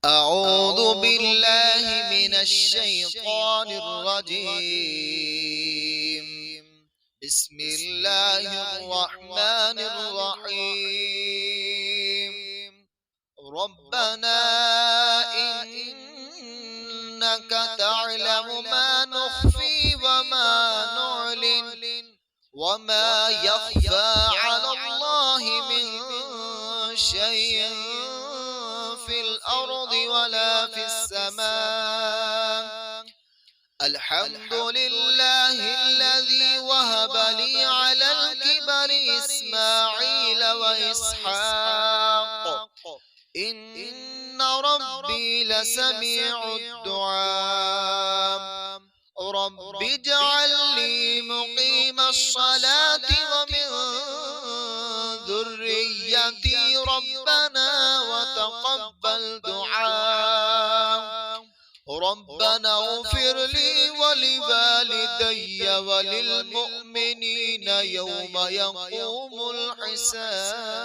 أعوذ بالله من الشيطان الرجيم. بسم الله الرحمن الرحيم. ربنا إنك تعلم ما نخفي وما نعلن وما يخفى على الله من شيء في الأرض ولا في السماء. الحمد لله الذي وهب لي على الكبر إسماعيل وإسحاق إن ربي لسميع الدعاء. رب اجعل لي مقيم الصلاة ومن ذريتي ربنا وتقبل دعاء. ربنا اغفر لي ولوالدي وللمؤمنين يوم يقوم الحساب.